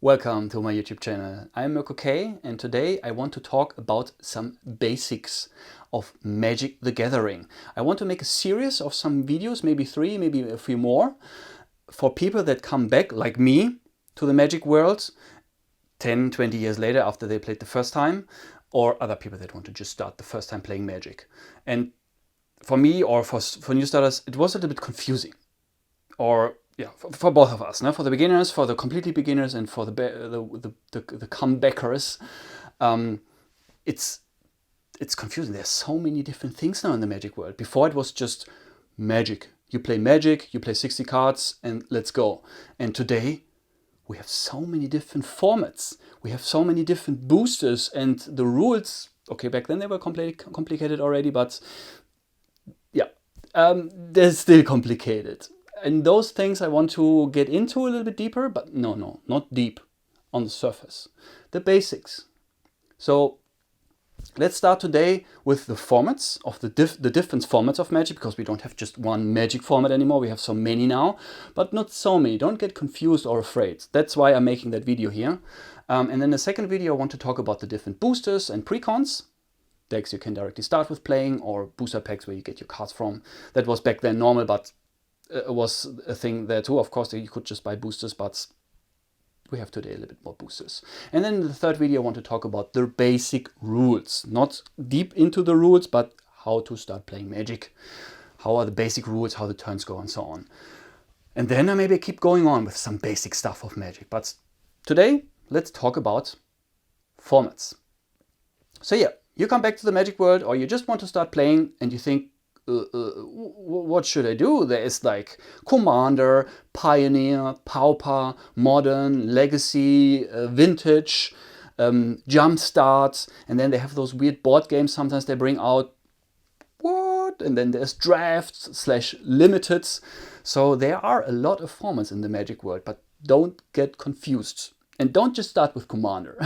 Welcome to my YouTube channel. I'm Mirko K, and today I want to talk about some basics of Magic the Gathering. I want to make a series of some videos, maybe 3, maybe a few more, for people that come back, like me, to the Magic world 10, 20 years later after they played the first time, or other people that want to just start the first time playing Magic. And for me, or for new starters, it was a little bit confusing. Or yeah, for both of us, no? For the beginners, for the completely beginners, and for the comebackers, it's confusing. There's so many different things now in the Magic world. Before it was just Magic. You play Magic, you play 60 cards, and let's go. And today we have so many different formats. We have so many different boosters, and the rules. Okay, back then they were complicated already, but yeah, they're still complicated. And those things I want to get into a little bit deeper, but no, not deep, on the surface. The basics. So let's start today with the formats of the different formats of Magic, because we don't have just one Magic format anymore. We have so many now, but not so many. Don't get confused or afraid. That's why I'm making that video here. And then the second video, I want to talk about the different boosters and precons. Decks you can directly start with playing, or booster packs where you get your cards from. That was back then normal, but it was a thing there too. Of course, you could just buy boosters, but we have today a little bit more boosters. And then in the third video, I want to talk about the basic rules. Not deep into the rules, but how to start playing Magic. How are the basic rules, how the turns go, and so on. And then I maybe keep going on with some basic stuff of Magic. But today, let's talk about formats. So yeah, you come back to the Magic world, or you just want to start playing, and you think, what should I do? There is like Commander, Pioneer, Pauper, Modern, Legacy, Vintage, Jumpstart, and then they have those weird board games sometimes they bring out. What? And then there's drafts / limiteds. So there are a lot of formats in the Magic world, but don't get confused. And don't just start with Commander.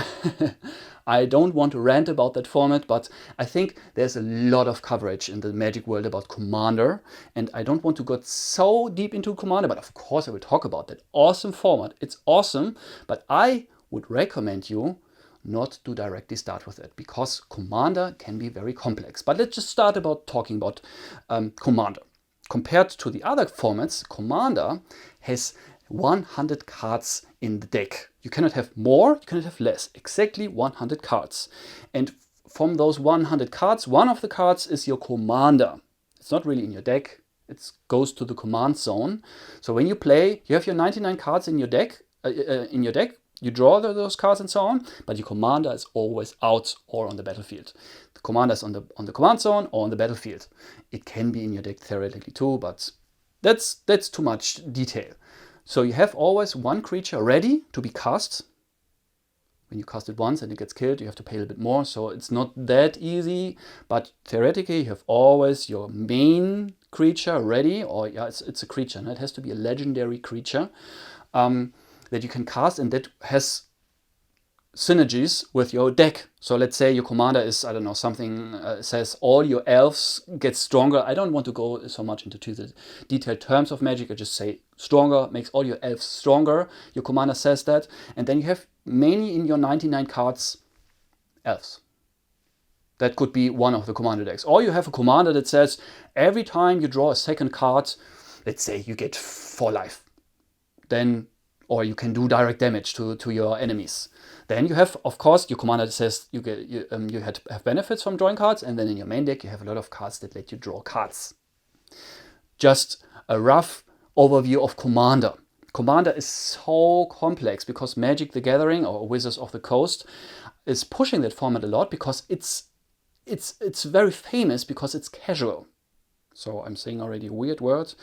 I don't want to rant about that format, but I think there's a lot of coverage in the Magic world about Commander, and I don't want to go so deep into Commander, but of course I will talk about that awesome format. It's awesome, but I would recommend you not to directly start with it, because Commander can be very complex. But let's just start talking about Commander. Compared to the other formats, Commander has 100 cards in the deck. You cannot have more, you cannot have less. Exactly 100 cards. And from those 100 cards, one of the cards is your Commander. It's not really in your deck. It goes to the command zone. So when you play, you have your 99 cards in your deck. You draw those cards and so on, but your Commander is always out or on the battlefield. The Commander is on the command zone or on the battlefield. It can be in your deck theoretically too, but that's too much detail. So you have always one creature ready to be cast. When you cast it once and it gets killed, you have to pay a little bit more. So it's not that easy, but theoretically you have always your main creature ready. Or yeah, it's a creature. No? It has to be a legendary creature that you can cast, and that has synergies with your deck. So let's say your Commander is, I don't know, something says all your elves get stronger. I don't want to go so much into the detailed terms of Magic. I just say stronger, makes all your elves stronger. Your Commander says that. And then you have many in your 99 cards elves. That could be one of the Commander decks. Or you have a Commander that says every time you draw a second card, let's say you get 4 life. Then, or you can do direct damage to your enemies. Then you have, of course, your Commander that says you have benefits from drawing cards, and then in your main deck you have a lot of cards that let you draw cards. Just a rough overview of Commander. Commander is so complex because Magic the Gathering, or Wizards of the Coast, is pushing that format a lot, because it's very famous because it's casual. So I'm saying already a weird word.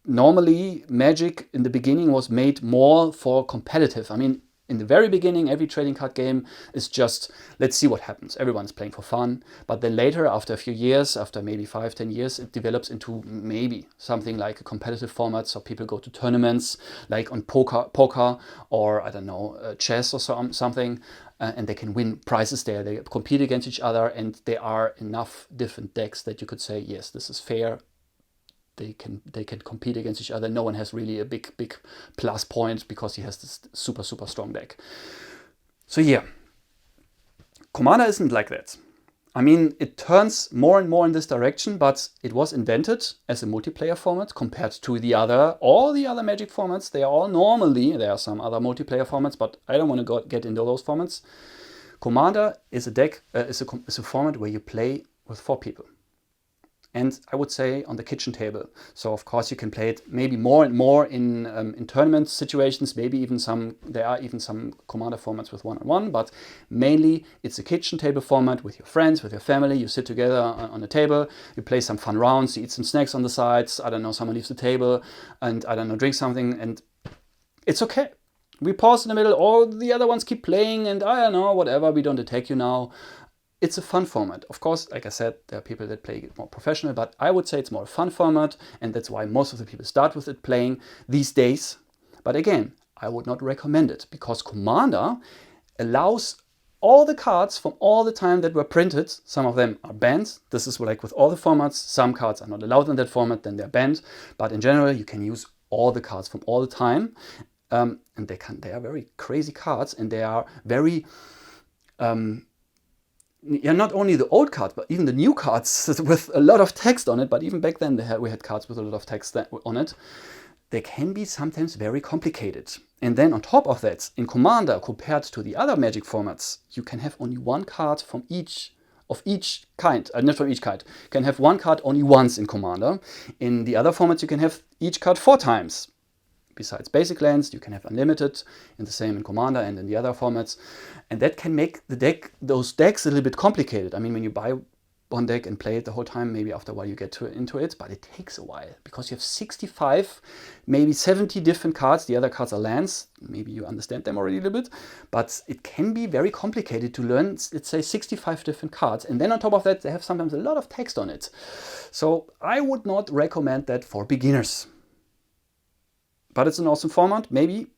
Normally, Magic in the beginning was made more for competitive. I mean, in the very beginning, every trading card game is just, let's see what happens. Everyone's playing for fun. But then later, after a few years, after maybe 5-10 years, it develops into maybe something like a competitive format. So people go to tournaments, like on poker or, I don't know, chess or something. And they can win prizes there. They compete against each other, and there are enough different decks that you could say, yes, this is fair. they can compete against each other. No one has really a big plus point because he has this super strong deck. So yeah, Commander isn't like that. I mean, it turns more and more in this direction, but it was invented as a multiplayer format compared to all the other Magic formats. There are some other multiplayer formats, but I don't want to get into those formats. Commander is a format where you play with 4 people. And I would say on the kitchen table. So of course you can play it maybe more and more in tournament situations. Maybe there are even some Commander formats with 1-on-1, but mainly it's a kitchen table format with your friends, with your family. You sit together on a table, you play some fun rounds, you eat some snacks on the sides. I don't know, someone leaves the table and I don't know, drink something, and it's okay. We pause in the middle, all the other ones keep playing, and I don't know, whatever, we don't attack you now. It's a fun format. Of course, like I said, there are people that play it more professional, but I would say it's more a fun format, and that's why most of the people start with it playing these days. But again, I would not recommend it because Commander allows all the cards from all the time that were printed. Some of them are banned. This is like with all the formats. Some cards are not allowed in that format, then they're banned. But in general, you can use all the cards from all the time. And they are very crazy cards, and they are very... not only the old cards, but even the new cards with a lot of text on it. But even back then we had cards with a lot of text on it. They can be sometimes very complicated. And then on top of that, in Commander, compared to the other Magic formats, you can have only one card from each kind. Not from each kind. You can have one card only once in Commander. In the other formats, you can have each card 4 times. Besides basic lands, you can have unlimited, in the same in Commander and in the other formats. And that can make those decks a little bit complicated. I mean, when you buy one deck and play it the whole time, maybe after a while you get into it, but it takes a while because you have 65, maybe 70 different cards. The other cards are lands. Maybe you understand them already a little bit, but it can be very complicated to learn, let's say, 65 different cards. And then on top of that, they have sometimes a lot of text on it. So I would not recommend that for beginners. But it's an awesome format. Maybe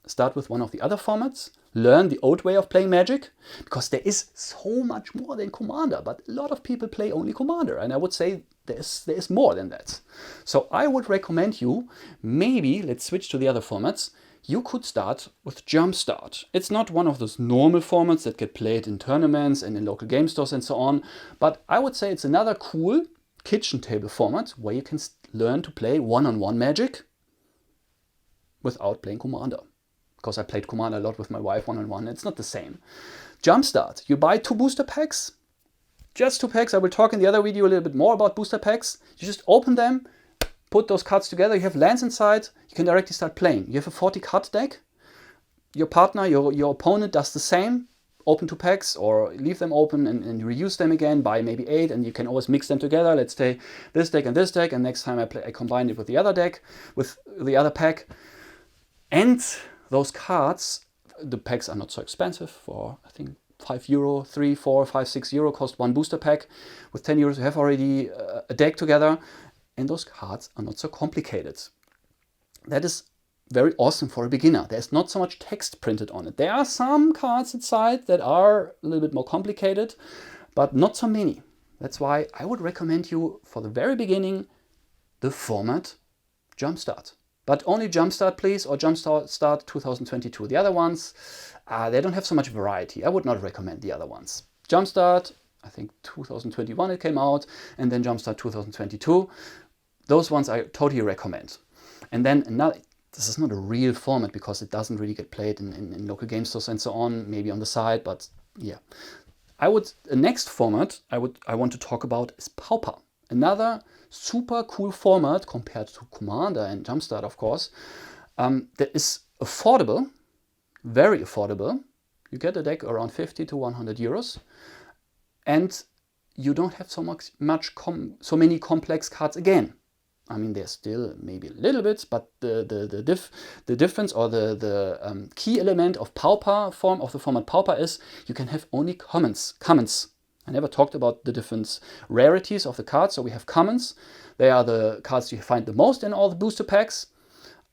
start with one of the other formats. Learn the old way of playing Magic, because there is so much more than Commander. But a lot of people play only Commander, and I would say there is more than that. So I would recommend you, maybe, let's switch to the other formats. You could start with Jumpstart. It's not one of those normal formats that get played in tournaments and in local game stores and so on. But I would say it's another cool kitchen table format where you can learn to play one-on-one Magic without playing Commander. Because I played Commander a lot with my wife one-on-one. It's not the same. Jumpstart. You buy 2 booster packs. Just 2 packs. I will talk in the other video a little bit more about booster packs. You just open them, put those cards together. You have lands inside. You can directly start playing. You have a 40 card deck. Your partner, your opponent does the same. Open 2 packs or leave them open and reuse them again. Buy maybe 8 and you can always mix them together. Let's say this deck. And next time I combine it with the other deck, with the other pack. And those cards, the packs are not so expensive. For I think €5, 3, 4, 5, 6 euro cost one booster pack. With 10 euros you have already a deck together, and those cards are not so complicated. That is very awesome for a beginner. There's not so much text printed on it. There are some cards inside that are a little bit more complicated, but not so many. That's why I would recommend you for the very beginning the format Jumpstart. But only Jumpstart, please, or Jumpstart 2022. The other ones, they don't have so much variety. I would not recommend the other ones. Jumpstart, I think 2021 it came out, and then Jumpstart 2022. Those ones I totally recommend. And then another, this is not a real format because it doesn't really get played in local game stores and so on, maybe on the side, but yeah. The next format I want to talk about is Pauper. Another super cool format compared to Commander and Jumpstart, of course, that is affordable, very affordable. You get a deck around 50 to 100 euros, and you don't have so many complex cards again. I mean, there's still maybe a little bit, but the difference or the key element of Pauper form of the format Pauper is you can have only commons. I never talked about the different rarities of the cards. So we have commons. They are the cards you find the most in all the booster packs.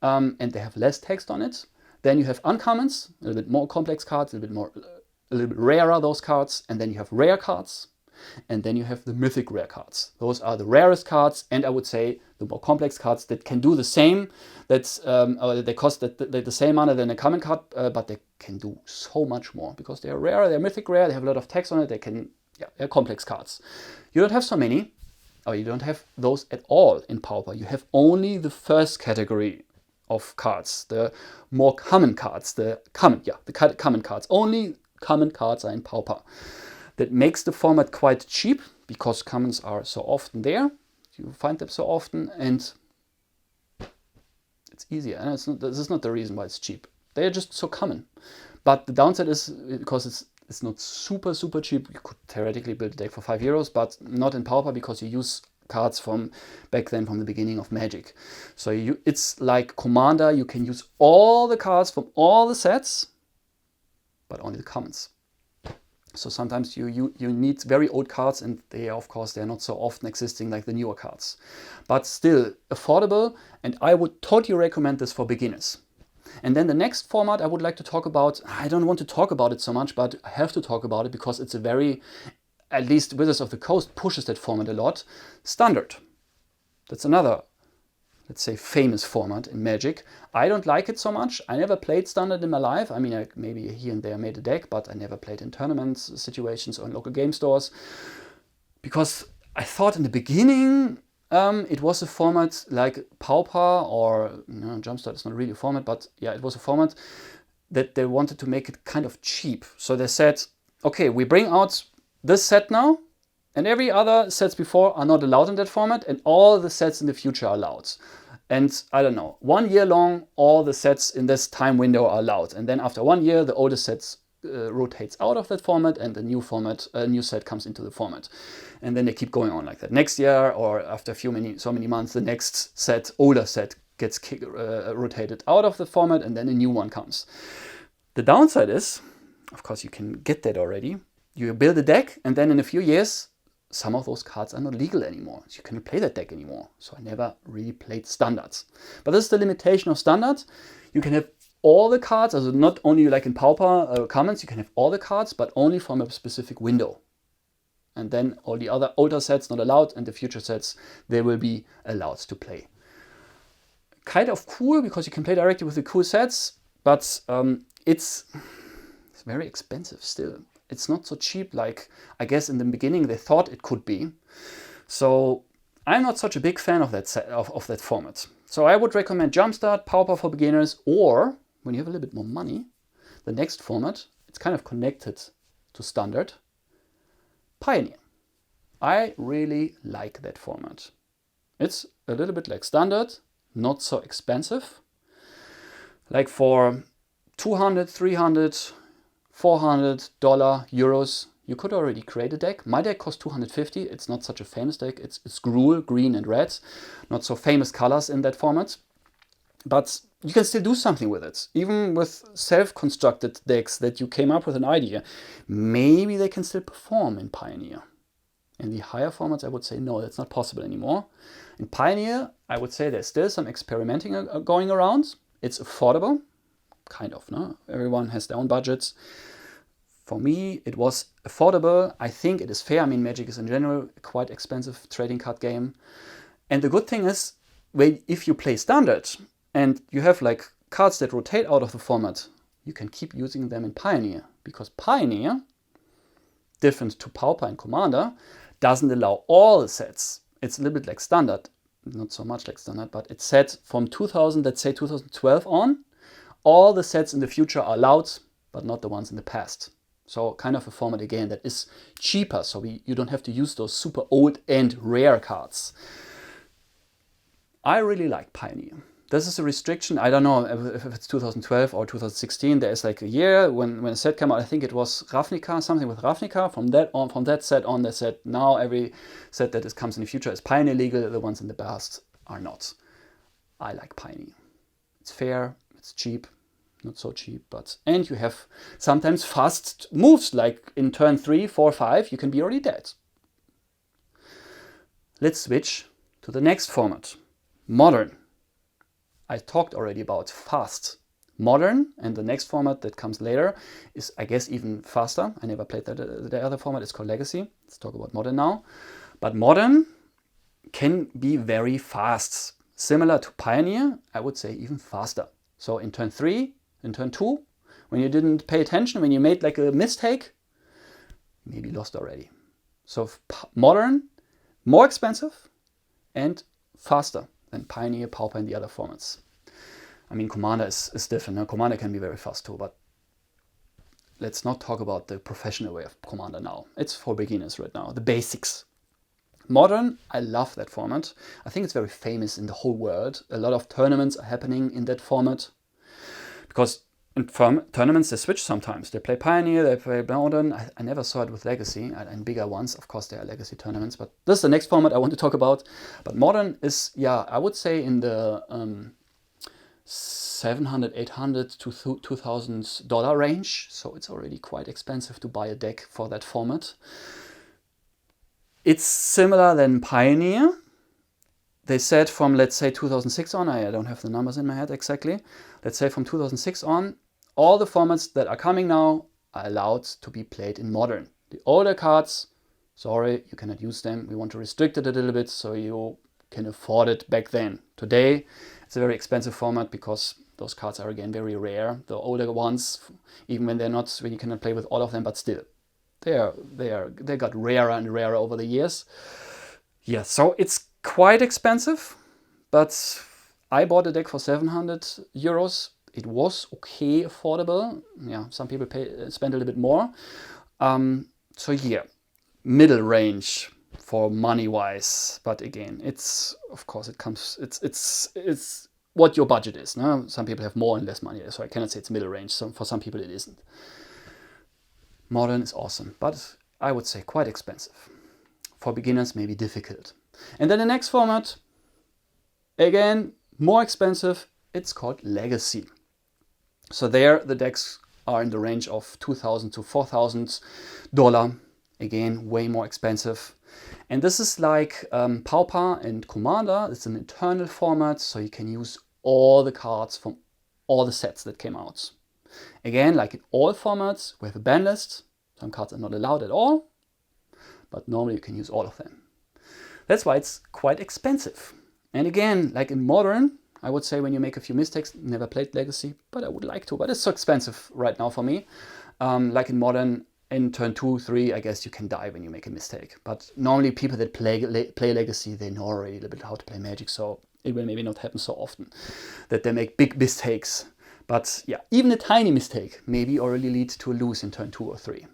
And they have less text on it. Then you have uncommons, a little bit more complex cards, a little bit rarer those cards. And then you have rare cards. And then you have the mythic rare cards. Those are the rarest cards, and I would say the more complex cards that can do the same. They cost the same money than a common card, but they can do so much more because they are rare. They're mythic rare. They have a lot of text on it. They're complex cards. You don't have so many, or you don't have those at all in Pauper. You have only the first category of cards, the more common cards, the common cards. Only common cards are in Pauper. That makes the format quite cheap because commons are so often there. You find them so often, and it's easier. And this is not the reason why it's cheap. They are just so common. But the downside is because it's not super cheap. You could theoretically build a deck for €5, but not in Pauper because you use cards from back then, from the beginning of Magic. So it's like Commander. You can use all the cards from all the sets, but only the commons. So sometimes you need very old cards, and they're not so often existing like the newer cards. But still affordable, and I would totally recommend this for beginners. And then the next format I would like to talk about, I don't want to talk about it so much, but I have to talk about it because it's a very, at least Wizards of the Coast pushes that format a lot. Standard. That's another, let's say, famous format in Magic. I don't like it so much. I never played Standard in my life. I mean, I maybe here and there made a deck, but I never played in tournaments, situations, or in local game stores. Because I thought in the beginning it was a format like Pauper or Jumpstart is not really a format, but yeah, it was a format that they wanted to make it kind of cheap. So they said, okay, we bring out this set now, and every other sets before are not allowed in that format, and all the sets in the future are allowed. And I don't know, 1 year long, all the sets in this time window are allowed. And then after 1 year, the oldest sets rotates out of that format, and the new set comes into the format. And then they keep going on like that. Next year, or after so many months, the next set, older set, gets rotated out of the format, and then a new one comes. The downside is, of course, you can get that already. You build a deck, and then in a few years, some of those cards are not legal anymore. So you cannot play that deck anymore. So I never really played Standards. But this is the limitation of Standards. You can have all the cards, also not only like in Pauper Commons, you can have all the cards, but only from a specific window. And then all the other older sets not allowed, and the future sets, they will be allowed to play. Kind of cool because you can play directly with the cool sets, but it's very expensive still. It's not so cheap like I guess in the beginning they thought it could be. So I'm not such a big fan of that of that format. So I would recommend Jumpstart, Pauper for beginners, or when you have a little bit more money, the next format, it's kind of connected to Standard, Pioneer. I really like that format. It's a little bit like Standard, not so expensive. Like for $200, $300, $400 euros, you could already create a deck. My deck cost $250. It's not such a famous deck. It's Gruul, green and red. Not so famous colors in that format. But you can still do something with it. Even with self-constructed decks that you came up with an idea. Maybe they can still perform in Pioneer. In the higher formats, I would say no, that's not possible anymore. In Pioneer, I would say there's still some experimenting going around. It's affordable. Kind of, no? Everyone has their own budgets. For me, it was affordable. I think it is fair. I mean, Magic is in general a quite expensive trading card game. And the good thing is, if you play Standard and you have like cards that rotate out of the format, you can keep using them in Pioneer. Because Pioneer, different to Pauper and Commander, doesn't allow all the sets. It's a little bit like Standard. Not so much like Standard, but it's set from 2012 on. All the sets in the future are allowed, but not the ones in the past. So kind of a format again that is cheaper, so you don't have to use those super old and rare cards. I really like Pioneer. This is a restriction. I don't know if it's 2012 or 2016. There is like a year when a set came out. I think it was Ravnica, something with Ravnica. From that set on, they said now every set that comes in the future is Pioneer legal. The ones in the past are not. I like Pioneer. It's fair. It's cheap. Not so cheap, and you have sometimes fast moves, like in turn 3, 4, 5, you can be already dead. Let's switch to the next format, Modern. I talked already about fast Modern, and the next format that comes later is, I guess, even faster. I never played the other format. It's called Legacy. Let's talk about Modern now. But Modern can be very fast. Similar to Pioneer, I would say even faster. So in turn 3, in turn 2, when you didn't pay attention, when you made like a mistake, maybe lost already. So Modern, more expensive and faster than Pioneer, Pauper, and the other formats. I mean, Commander is different. Now, Commander can be very fast too, but let's not talk about the professional way of Commander now. It's for beginners right now, the basics. Modern, I love that format. I think it's very famous in the whole world. A lot of tournaments are happening in that format. Because in tournaments, they switch sometimes. They play Pioneer, they play Modern. I never saw it with Legacy. And bigger ones, of course, there are Legacy tournaments. But this is the next format I want to talk about. But Modern is, yeah, I would say in the $700, $800 to $2,000 range. So it's already quite expensive to buy a deck for that format. It's similar than Pioneer. They said from, let's say, 2006 on, I don't have the numbers in my head exactly. Let's say from 2006 on, all the formats that are coming now are allowed to be played in Modern. The older cards, sorry, you cannot use them. We want to restrict it a little bit so you can afford it back then. Today, it's a very expensive format because those cards are again very rare. The older ones, even when you cannot play with all of them, but still, they got rarer and rarer over the years. Yeah, so it's quite expensive, but I bought a deck for 700 euros. It was okay, affordable. Yeah, some people spend a little bit more. So yeah, middle range for money-wise. But again, it's what your budget is. No? Some people have more and less money, so I cannot say it's middle range. So for some people it isn't. Modern is awesome, but I would say quite expensive. For beginners, maybe difficult. And then the next format, again, more expensive. It's called Legacy. So there the decks are in the range of $2,000 to $4,000. Again, way more expensive. And this is like Pauper and Commander. It's an internal format, so you can use all the cards from all the sets that came out. Again, like in all formats, we have a ban list. Some cards are not allowed at all, but normally you can use all of them. That's why it's quite expensive. And again, like in Modern, I would say when you make a few mistakes, never played Legacy, but I would like to, but it's so expensive right now for me. Like in Modern, in turn 2, 3, I guess you can die when you make a mistake. But normally people that play Legacy, they know already a little bit how to play Magic, so it will maybe not happen so often that they make big mistakes. But yeah, even a tiny mistake maybe already leads to a lose in turn 2 or 3.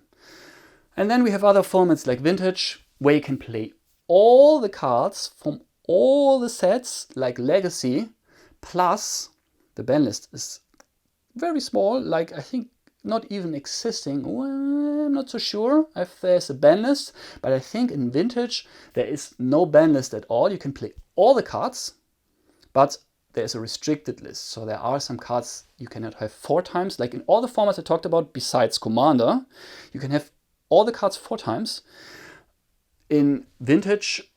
And then we have other formats like Vintage, where you can play all the cards from all the sets like Legacy, plus the ban list is very small, like I think not even existing. Well, I'm not so sure if there's a ban list, but I think in Vintage there is no ban list at all. You can play all the cards, but there's a restricted list. So there are some cards you cannot have 4 times. Like in all the formats I talked about besides Commander, you can have all the cards 4 times. In Vintage,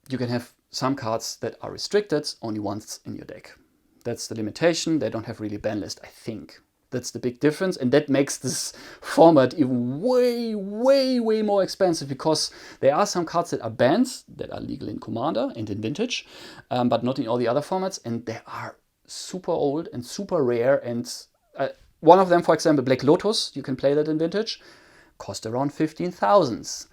you can have some cards that are restricted only once in your deck. That's the limitation. They don't have really ban list, I think. That's the big difference, and that makes this format even way, way, way more expensive, because there are some cards that are banned, that are legal in Commander and in Vintage, but not in all the other formats, and they are super old and super rare. And one of them, for example, Black Lotus, you can play that in Vintage, cost around 15,000.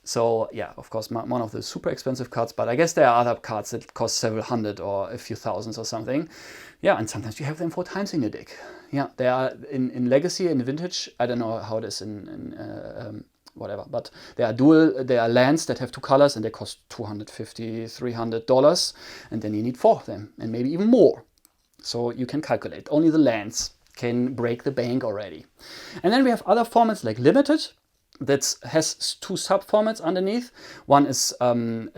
So yeah, of course, one of the super expensive cards, but I guess there are other cards that cost several hundred or a few thousands or something. Yeah, and sometimes you have them 4 times in your deck. Yeah, they are in Legacy and Vintage. I don't know how it is in whatever, but there are lands that have 2 colors and they cost $250, $300, and then you need 4 of them, and maybe even more. So you can calculate. Only the lands can break the bank already. And then we have other formats like Limited, that has 2 sub-formats underneath. One is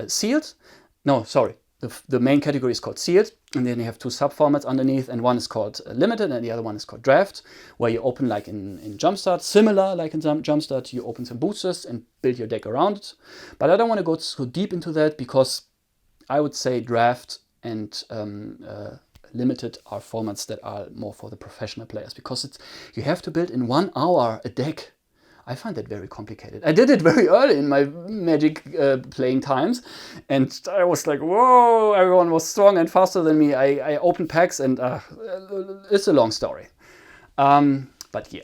sealed. No, sorry. The main category is called sealed, and then you have 2 sub-formats underneath, and one is called limited, and the other one is called draft, where you open, like in Jumpstart, similar like in Jumpstart, you open some boosters and build your deck around it. But I don't want to go so deep into that, because I would say draft and limited are formats that are more for the professional players, because you have to build in 1 hour a deck. I find that very complicated. I did it very early in my Magic playing times, and I was like, whoa, everyone was strong and faster than me. I opened packs, and it's a long story. But yeah,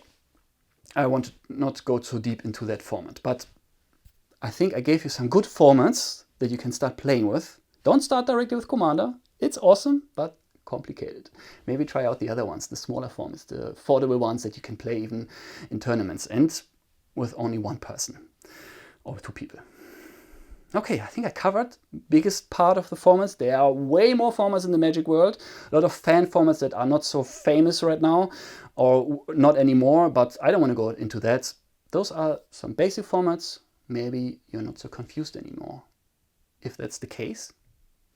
I want to not go too deep into that format. But I think I gave you some good formats that you can start playing with. Don't start directly with Commander. It's awesome, but complicated. Maybe try out the other ones, the smaller formats, the affordable ones that you can play even in tournaments, and with only 1 person or 2 people. Okay, I think I covered biggest part of the formats. There are way more formats in the Magic world. A lot of fan formats that are not so famous right now, or not anymore, but I don't want to go into that. Those are some basic formats. Maybe you're not so confused anymore. If that's the case,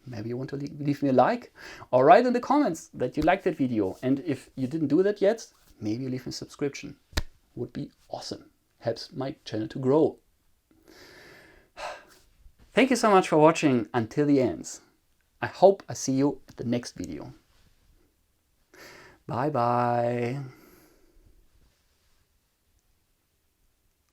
maybe you want to leave me a like, or write in the comments that you liked that video. And if you didn't do that yet, maybe leave me a subscription. Would be awesome. Helps my channel to grow. Thank you so much for watching until the end. I hope I see you at the next video. Bye bye.